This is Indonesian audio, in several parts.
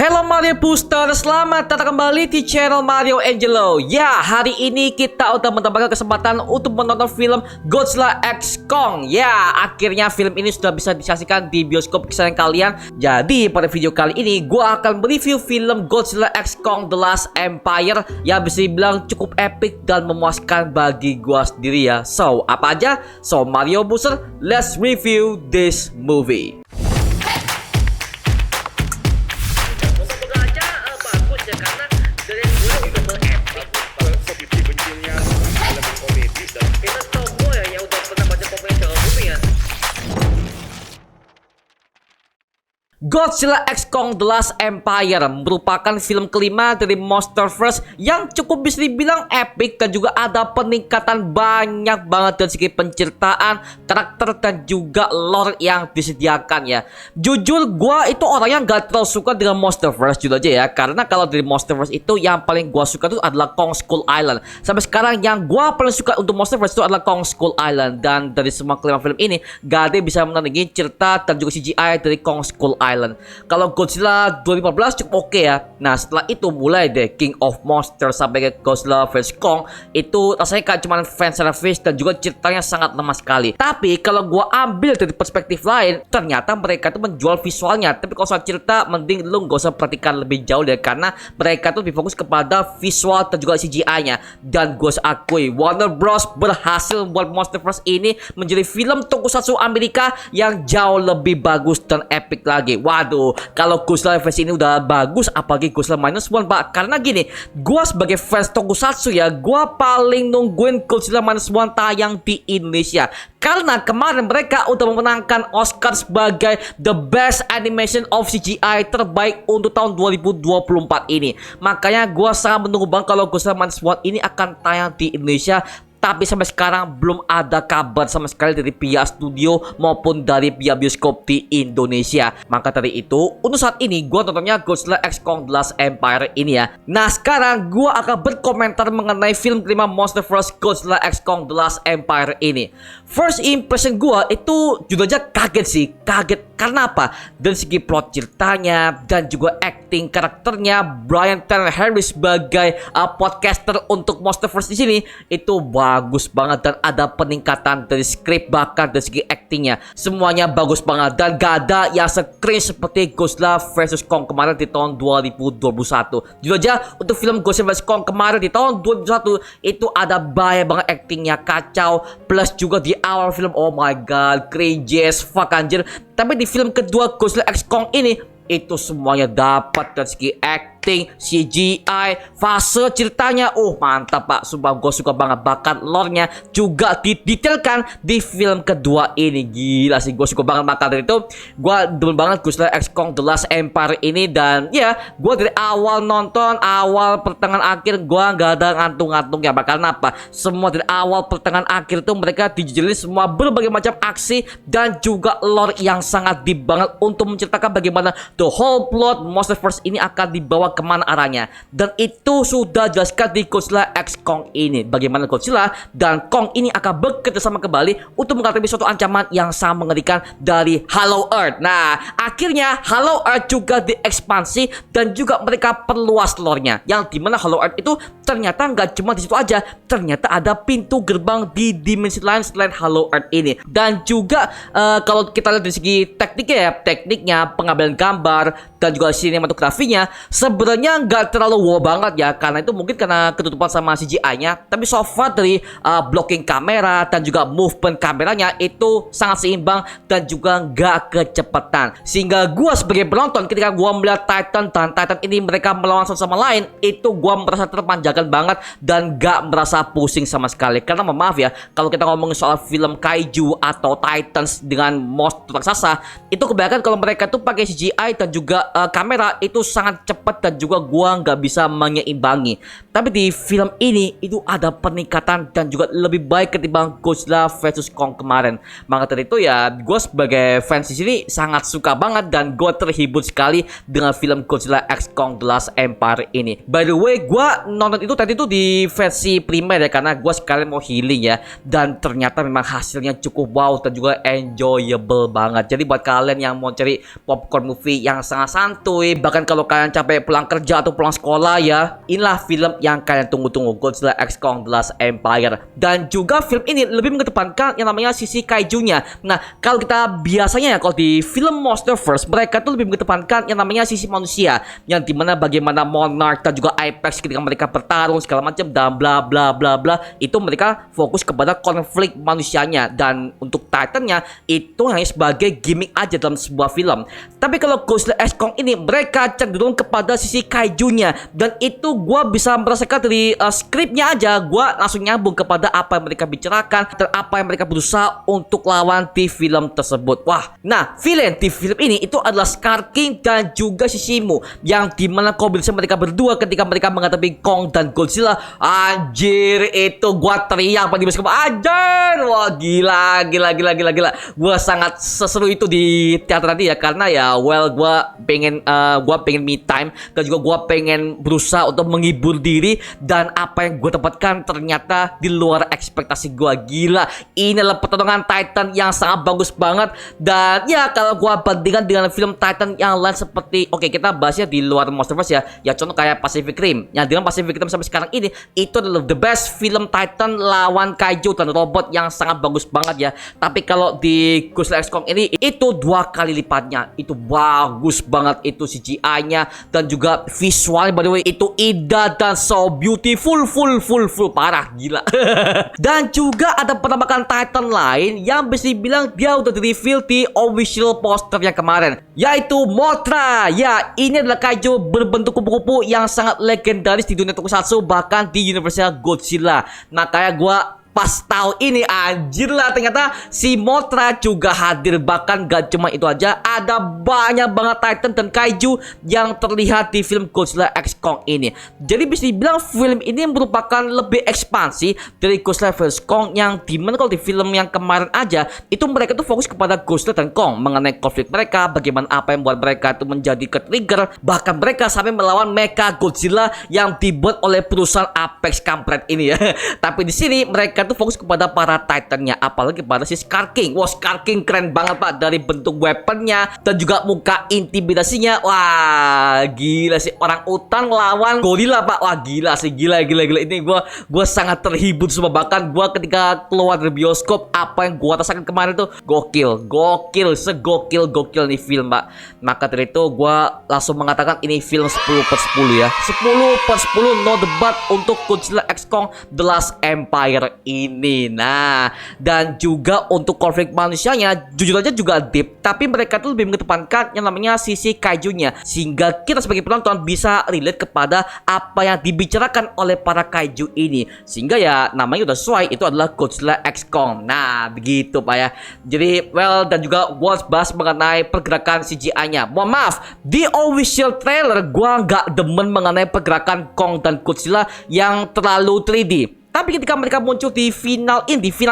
Hello Mario Booster, selamat datang kembali di channel Mario Angelo. Ya, hari ini kita udah mendapatkan kesempatan untuk menonton film Godzilla X Kong. Ya, akhirnya film ini sudah bisa disaksikan di bioskop kesayangan kalian. Jadi, pada video kali ini gua akan mereview film Godzilla X Kong The Last Empire yang bisa dibilang cukup epic dan memuaskan bagi gua sendiri ya. So, apa aja? So, Mario Booster, let's review this movie. Godzilla X Kong The Last Empire merupakan film kelima dari Monsterverse yang cukup bisa dibilang epic dan juga ada peningkatan banyak banget dari segi penceritaan, karakter dan juga lore yang disediakan ya. Jujur gua itu orang yang gak terlalu suka dengan Monsterverse jujur aja ya, karena kalau dari Monsterverse itu yang paling gua suka itu adalah Kong Skull Island. Sampai sekarang yang gua paling suka untuk Monsterverse itu adalah Kong Skull Island, dan dari semua kelima film ini gak ada yang bisa menandingi cerita dan juga CGI dari Kong Skull Island. Kalau Godzilla 2015 cukup oke ya. Nah, setelah itu mulai deh King of Monsters sampai ke Godzilla vs Kong, itu rasanya kayak cuman fan service dan juga ceritanya sangat lemah sekali. Tapi kalau gua ambil dari perspektif lain, ternyata mereka tuh menjual visualnya. Tapi kalau soal cerita, mending lu gak usah perhatikan lebih jauh deh, karena mereka tuh lebih fokus kepada visual dan juga CGI-nya. Dan gue akui Warner Bros berhasil membuat Monsterverse ini menjadi film tokusatsu Amerika yang jauh lebih bagus dan epic lagi. Waduh, kalau Godzilla versi ini udah bagus, apalagi Godzilla Minus One, Pak. Karena gini, gua sebagai fans tokusatsu ya, gua paling nungguin Godzilla Minus One tayang di Indonesia. Karena kemarin mereka udah memenangkan Oscar sebagai The Best Animation of CGI terbaik untuk tahun 2024 ini. Makanya gua sangat menunggu banget kalau Godzilla Minus One ini akan tayang di Indonesia. Tapi sampai sekarang belum ada kabar sama sekali dari pihak studio maupun dari pihak bioskop di Indonesia. Maka dari itu, untuk saat ini gue nontonnya Godzilla X Kong The Last Empire ini ya. Nah, sekarang gue akan berkomentar mengenai film kelima Monsterverse Godzilla X Kong The Last Empire ini. First impression gue itu jujur aja kaget sih. Kaget karena apa? Dari segi plot ceritanya dan juga acting karakternya, Brian Tyree Harris sebagai podcaster untuk Monsterverse di sini itu bagus banget, dan ada peningkatan dari skrip bahkan dari segi actingnya. Semuanya bagus banget dan gak ada yang se-cringe seperti Godzilla vs Kong kemarin di tahun 2021. Jujur aja untuk film Godzilla vs Kong kemarin di tahun 2021 itu ada banyak banget actingnya kacau, plus juga di awal film oh my god cringe as fuck anjir. Tapi di film kedua Godzilla X Kong ini itu semuanya dapat dari segi acting, CGI, fase ceritanya. Oh mantap Pak, sumpah gue suka banget. Bahkan lore-nya juga didetailkan di film kedua ini. Gila sih, gue suka banget. Maka dari itu gue demen banget Godzilla X Kong The Last Empire ini. Dan ya, gue dari awal nonton, awal pertengahan akhir gue gak ada ngantung-ngantungnya. Karena apa? Semua dari awal pertengahan akhir itu mereka dijejelin semua berbagai macam aksi dan juga lore yang sangat deep banget untuk menceritakan bagaimana the whole plot Monsterverse ini akan dibawa kemana arahnya. Dan itu sudah jelaskan di Godzilla X Kong ini, bagaimana Godzilla dan Kong ini akan bekerjasama kembali untuk menghadapi suatu ancaman yang sangat mengerikan dari Hollow Earth. Nah, akhirnya Hollow Earth juga diekspansi dan juga mereka perluas lore-nya, yang dimana Hollow Earth itu ternyata nggak cuma di situ aja, ternyata ada pintu gerbang di dimensi lain selain Hollow Earth ini. Dan juga kalau kita lihat dari segi tekniknya ya, tekniknya, pengambilan gambar dan juga sinematografinya sebenarnya nggak terlalu wow banget ya, karena itu mungkin karena ketutupan sama CGI-nya. Tapi so far dari blocking kamera dan juga movement kameranya itu sangat seimbang dan juga nggak kecepatan, sehingga gua sebagai penonton ketika gua melihat Titan dan Titan ini mereka melawan satu sama lain, itu gua merasa terpanjakan banget dan nggak merasa pusing sama sekali. Karena maaf ya, kalau kita ngomongin soal film kaiju atau Titans dengan monster raksasa, itu kebanyakan kalau mereka tuh pakai CGI dan juga kamera itu sangat cepat dan juga gua nggak bisa menyeimbangi. Tapi di film ini itu ada peningkatan dan juga lebih baik ketimbang Godzilla vs Kong kemarin. Maka dari itu ya, gue sebagai fans di sini sangat suka banget dan gue terhibur sekali dengan film Godzilla X Kong The Last Empire ini. By the way, gue nonton itu tadi tuh di versi primer ya, karena gue sekalian mau healing ya. Dan ternyata memang hasilnya cukup wow dan juga enjoyable banget. Jadi buat kalian yang mau cari popcorn movie yang sangat santuy, bahkan kalau kalian capek pulang kerja atau pulang sekolah ya, inilah film yang kalian tunggu-tunggu, Godzilla X Kong The Last Empire. Dan juga film ini lebih mengedepankan yang namanya sisi kaijunya. Nah, kalau kita biasanya ya, kalau di film Monsterverse, mereka tuh lebih mengedepankan yang namanya sisi manusia, yang dimana bagaimana Monarch dan juga Apex ketika mereka bertarung segala macam dan bla bla bla bla, itu mereka fokus kepada konflik manusianya. Dan untuk Titannya itu hanya sebagai gimmick aja dalam sebuah film. Tapi kalau Godzilla X Kong ini, mereka cenderung kepada sisi kaijunya, dan itu gue bisa merasakan dari skripnya aja. Gue langsung nyambung kepada apa yang mereka bicarakan dan apa yang mereka berusaha untuk lawan di film tersebut. Wah, nah villain di film ini itu adalah Scar King dan juga Shishimu, yang dimana kombinasi mereka berdua ketika mereka menghadapi Kong dan Godzilla. Anjir, itu gue teriak pada bioskop, anjir, wah gila. Gue sangat seseru itu di teater tadi ya, karena ya well gue pengen me time dan juga gue pengen berusaha untuk menghibur diri, dan apa yang gue dapatkan ternyata di luar ekspektasi gue. Gila, ini adalah pertarungan Titan yang sangat bagus banget. Dan ya kalau gue bandingkan dengan film Titan yang lain seperti, oke, kita bahasnya di luar Monsterverse ya contoh kayak Pacific Rim, yang dengan Pacific Rim sampai sekarang ini itu adalah the best film Titan lawan kaiju dan robot yang sangat bagus banget ya. Tapi kalau di Godzilla X Kong ini itu 2 kali lipatnya, itu bagus banget, itu CGI-nya dan juga visualnya by the way itu indah dan so beautiful, full parah, gila. Dan juga ada penampakan Titan lain yang bisa dibilang dia udah di-reveal di official poster yang kemarin, yaitu Mothra. Ya, ini adalah kaiju berbentuk kupu-kupu yang sangat legendaris di dunia tokusatsu, bahkan di Universal Godzilla. Nah, kayak gua pas tahu ini, anjir lah, ternyata si Mothra juga hadir. Bahkan gak cuma itu aja, ada banyak banget Titan dan kaiju yang terlihat di film Godzilla X Kong ini. Jadi bisa dibilang film ini merupakan lebih ekspansi dari Godzilla vs Kong, yang dimana kalau di film yang kemarin aja itu mereka tuh fokus kepada Godzilla dan Kong mengenai konflik mereka, bagaimana apa yang membuat mereka itu menjadi ke-trigger, bahkan mereka sampai melawan Mecha Godzilla yang dibuat oleh perusahaan Apex kampret ini ya. Tapi di sini mereka tuh fokus kepada para Titannya, apalagi pada si Scar King. Wah, Scar King keren banget pak, dari bentuk weaponnya dan juga muka intimidasinya. Wah gila sih, orang utan lawan gorila pak. Wah gila sih, gila. Ini gue sangat terhibur semua. Bahkan gue ketika keluar dari bioskop, apa yang gue rasakan kemarin tuh gokil, segokil nih film pak. Maka dari itu gue langsung mengatakan ini film 10/10 ya, 10/10 no debat untuk Godzilla X Kong The Last Empire ini. Nah, dan juga untuk konflik manusianya jujur aja juga deep, tapi mereka tuh lebih mengedepankan yang namanya sisi kaijunya, sehingga kita sebagai penonton bisa relate kepada apa yang dibicarakan oleh para kaiju ini, sehingga ya namanya udah sesuai, itu adalah Godzilla X Kong. Nah begitu pak ya. Jadi well, dan juga gua bahas mengenai pergerakan CGI-nya. Mohon maaf, di official trailer gua nggak demen mengenai pergerakan Kong dan Godzilla yang terlalu 3D. Tapi ketika mereka muncul di final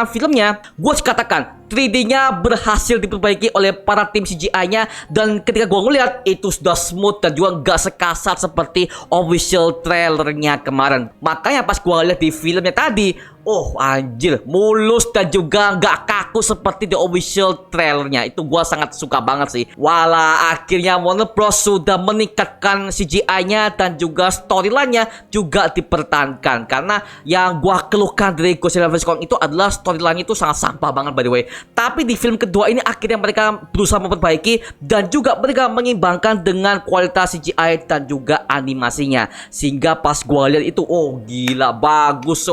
filmnya, gue katakan 3D-nya berhasil diperbaiki oleh para tim CGI-nya. Dan ketika gue ngeliat, itu sudah smooth dan juga gak sekasar seperti official trailernya kemarin. Makanya pas gue lihat di filmnya tadi, oh anjir, mulus dan juga gak kaku seperti di official trailernya. Itu gue sangat suka banget sih. Walah, akhirnya Warner Bros sudah meningkatkan CGI-nya dan juga storyline-nya juga dipertahankan. Karena yang gue keluhkan dari Godzilla vs Kong itu adalah storyline itu sangat sampah banget by the way. Tapi di film kedua ini akhirnya mereka berusaha memperbaiki dan juga mereka mengimbangkan dengan kualitas CGI dan juga animasinya. Sehingga pas gua lihat itu, oh gila, bagus,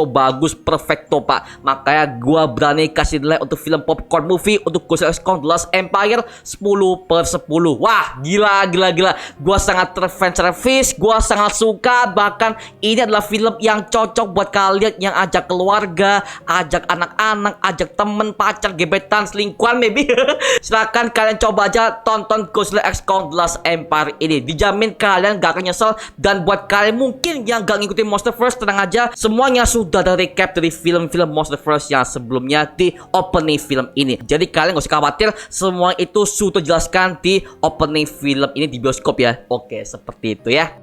perfecto pak. Makanya gua berani kasih nilai untuk film popcorn movie untuk Godzilla X Kong The Last Empire 10/10. Wah gila. Gua sangat terfans service, gua sangat suka. Bahkan ini adalah film yang cocok buat kalian yang ajak keluarga, ajak anak-anak, ajak temen, pacar, gebetan, gebetan, selingkuhan maybe. Silahkan kalian coba aja tonton Godzilla X Kong The Last Empire ini. Dijamin kalian gak akan nyesel. Dan buat kalian mungkin yang gak ngikutin Monsterverse, tenang aja, semuanya sudah ada recap dari film-film Monsterverse yang sebelumnya di opening film ini. Jadi kalian gak usah khawatir, semua itu sudah jelaskan di opening film ini di bioskop ya. Oke, seperti itu ya.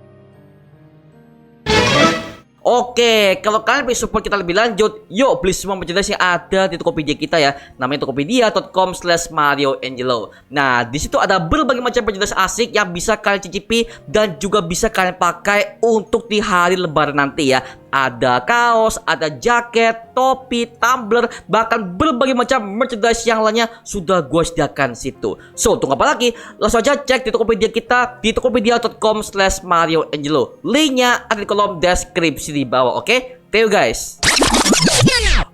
Oke, kalau kalian pengen support kita lebih lanjut, yuk beli semua merchandise yang ada di Tokopedia kita ya. Namanya tokopedia.com/MarioAngelo. Nah, di situ ada berbagai macam merchandise asik yang bisa kalian cicipi dan juga bisa kalian pakai untuk di hari Lebaran nanti ya. Ada kaos, ada jaket, topi, tumbler, bahkan berbagai macam merchandise yang lainnya sudah gue sediakan situ. So, tunggu apa lagi? Langsung aja cek di Tokopedia kita di tokopedia.com/MarioAngelo. Linknya ada di kolom deskripsi di bawah, oke? Thank you guys.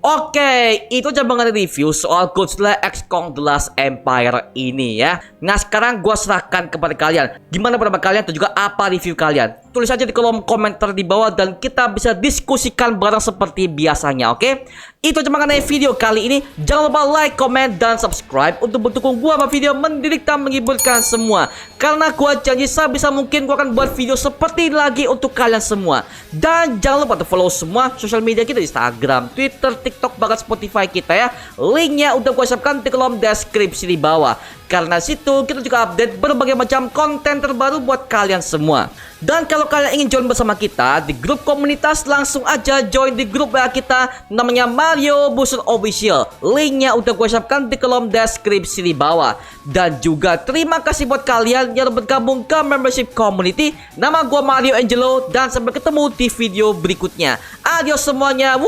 Oke, itu aja mengenai review soal Godzilla X Kong The Last Empire ini ya. Nah, sekarang gue serahkan kepada kalian. Gimana pendapat kalian atau juga apa review kalian? Tulis aja di kolom komentar di bawah dan kita bisa diskusikan bareng seperti biasanya, oke? Itu aja mengenai video kali ini. Jangan lupa like, comment, dan subscribe untuk mendukung gue sama video mendidik dan menghiburkan semua. Karena gue janji sebisa mungkin gue akan buat video seperti ini lagi untuk kalian semua. Dan jangan lupa untuk follow semua sosial media kita di Instagram, Twitter, TikTok, bahkan Spotify kita ya. Linknya udah gue siapkan di kolom deskripsi di bawah. Karena situ kita juga update berbagai macam konten terbaru buat kalian semua. Dan kalau kalian ingin join bersama kita di grup komunitas, langsung aja join di grup WA kita namanya Mario Booster Official. Linknya udah gue siapkan di kolom deskripsi di bawah. Dan juga terima kasih buat kalian yang bergabung ke membership community. Nama gue MarioAngelo dan sampai ketemu di video berikutnya. Adios semuanya. Woo!